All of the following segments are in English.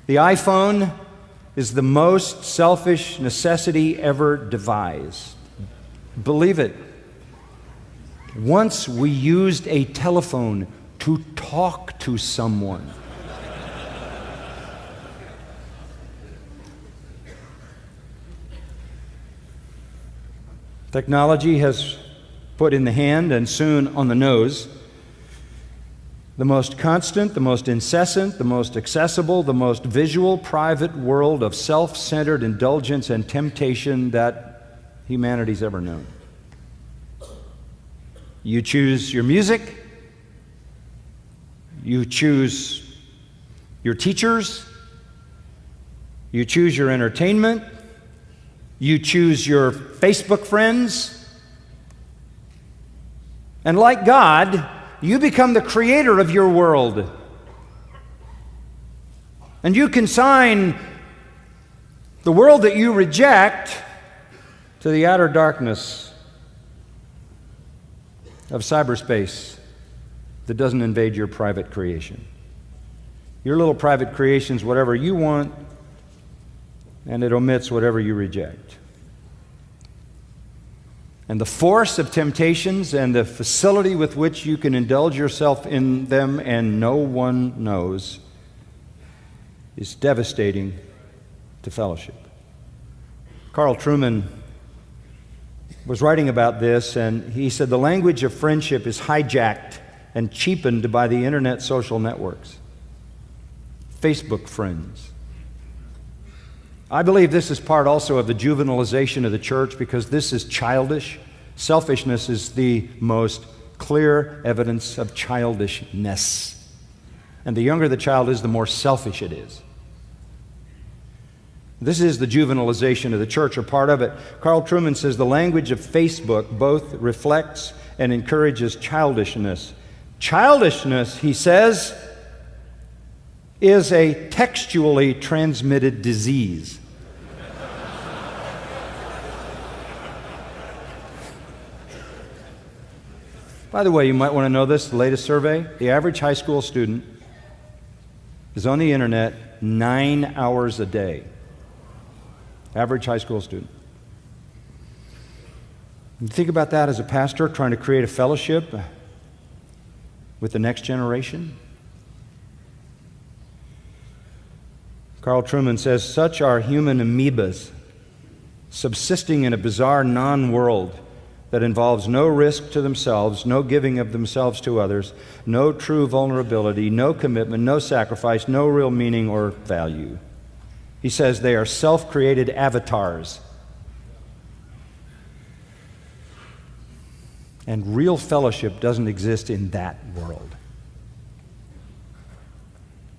The iPhone is the most selfish necessity ever devised. Believe it. Once we used a telephone to talk to someone. Technology has put in the hand and soon on the nose the most constant, the most incessant, the most accessible, the most visual, private world of self-centered indulgence and temptation that humanity's ever known. You choose your music, you choose your teachers, you choose your entertainment, you choose your Facebook friends, and like God, you become the creator of your world. And you consign the world that you reject to the outer darkness of cyberspace that doesn't invade your private creation. Your little private creation's whatever you want, and it omits whatever you reject. And the force of temptations and the facility with which you can indulge yourself in them and no one knows is devastating to fellowship. Carl Trueman was writing about this, and he said the language of friendship is hijacked and cheapened by the internet social networks. Facebook friends. I believe this is part also of the juvenilization of the church because this is childish. Selfishness is the most clear evidence of childishness. And the younger the child is, the more selfish it is. This is the juvenilization of the church, or part of it. Carl Trueman says the language of Facebook both reflects and encourages childishness. Childishness, he says, is a textually transmitted disease. By the way, you might want to know this, the latest survey, the average high school student is on the internet 9 hours a day. Average high school student. You think about that as a pastor trying to create a fellowship with the next generation. Carl Trueman says, such are human amoebas, subsisting in a bizarre non-world that involves no risk to themselves, no giving of themselves to others, no true vulnerability, no commitment, no sacrifice, no real meaning or value. He says they are self-created avatars. And real fellowship doesn't exist in that world.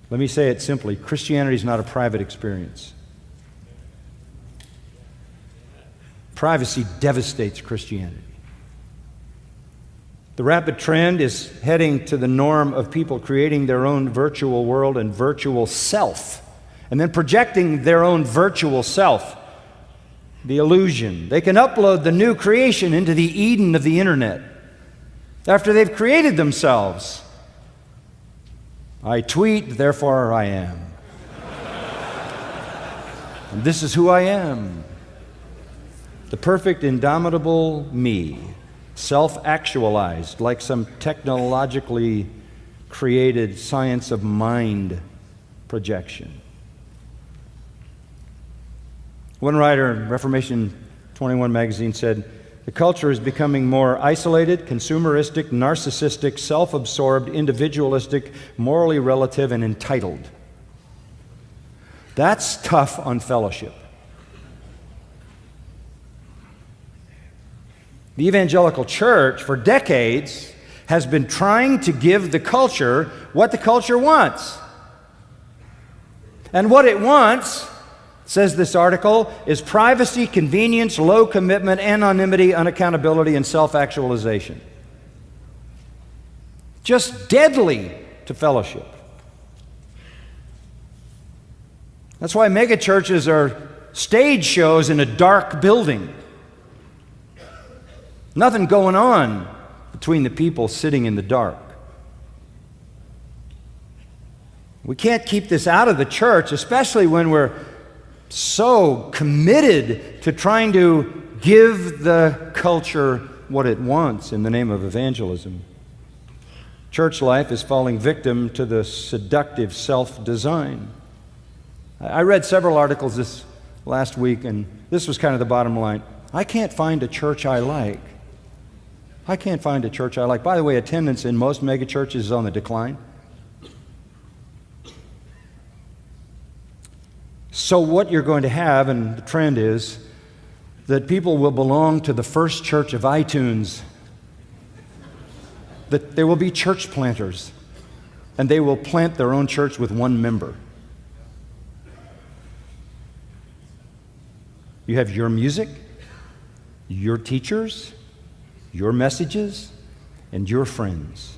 Let me say it simply. Christianity is not a private experience. Privacy devastates Christianity. The rapid trend is heading to the norm of people creating their own virtual world and virtual self, and then projecting their own virtual self, the illusion. They can upload the new creation into the Eden of the internet after they've created themselves. I tweet, therefore I am. And this is who I am. The perfect, indomitable me, self-actualized, like some technologically created science of mind projection. One writer in Reformation 21 magazine said, the culture is becoming more isolated, consumeristic, narcissistic, self-absorbed, individualistic, morally relative, and entitled. That's tough on fellowship. The evangelical church, for decades, has been trying to give the culture what the culture wants. And what it wants, says this article, is privacy, convenience, low commitment, anonymity, unaccountability, and self-actualization. Just deadly to fellowship. That's why megachurches are stage shows in a dark building. Nothing going on between the people sitting in the dark. We can't keep this out of the church, especially when we're so committed to trying to give the culture what it wants in the name of evangelism. Church life is falling victim to the seductive self-design. I read several articles this last week, and this was kind of the bottom line. I can't find a church I like. I can't find a church I like. By the way, attendance in most megachurches is on the decline. So what you're going to have, and the trend is, that people will belong to the first church of iTunes. That there will be church planters, and they will plant their own church with one member. You have your music, your teachers, your messages, and your friends.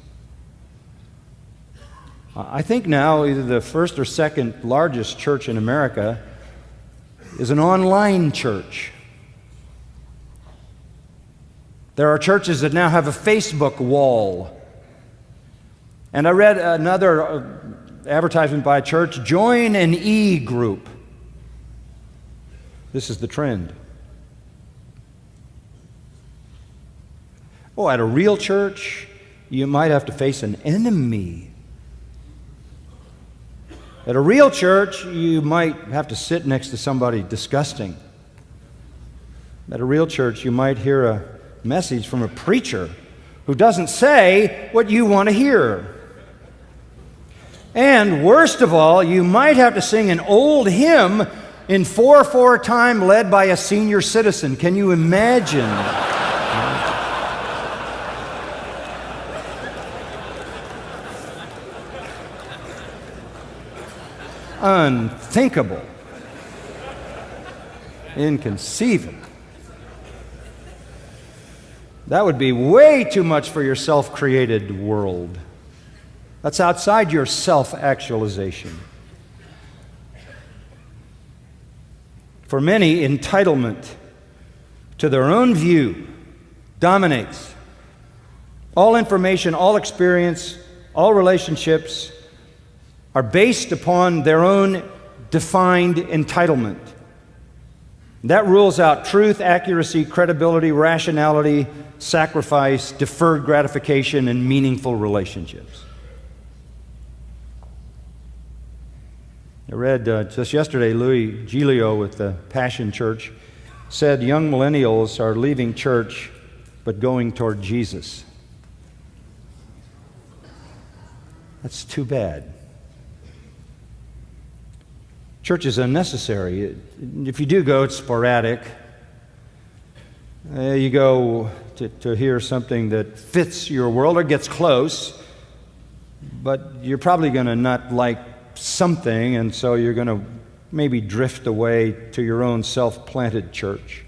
I think now either the first or second largest church in America is an online church. There are churches that now have a Facebook wall. And I read another advertisement by a church, join an e-group. This is the trend. Oh, at a real church, you might have to face an enemy. At a real church, you might have to sit next to somebody disgusting. At a real church, you might hear a message from a preacher who doesn't say what you want to hear. And worst of all, you might have to sing an old hymn in 4/4 time led by a senior citizen. Can you imagine? Unthinkable. Inconceivable. That would be way too much for your self-created world. That's outside your self-actualization. For many, entitlement to their own view dominates. All information, all experience, all relationships are based upon their own defined entitlement. That rules out truth, accuracy, credibility, rationality, sacrifice, deferred gratification, and meaningful relationships. I read just yesterday, Louis Giglio with the Passion Church said young millennials are leaving church but going toward Jesus. That's too bad. Church is unnecessary. If you do go, it's sporadic. You go to hear something that fits your world or gets close, but you're probably going to not like something, and so you're going to maybe drift away to your own self-planted church.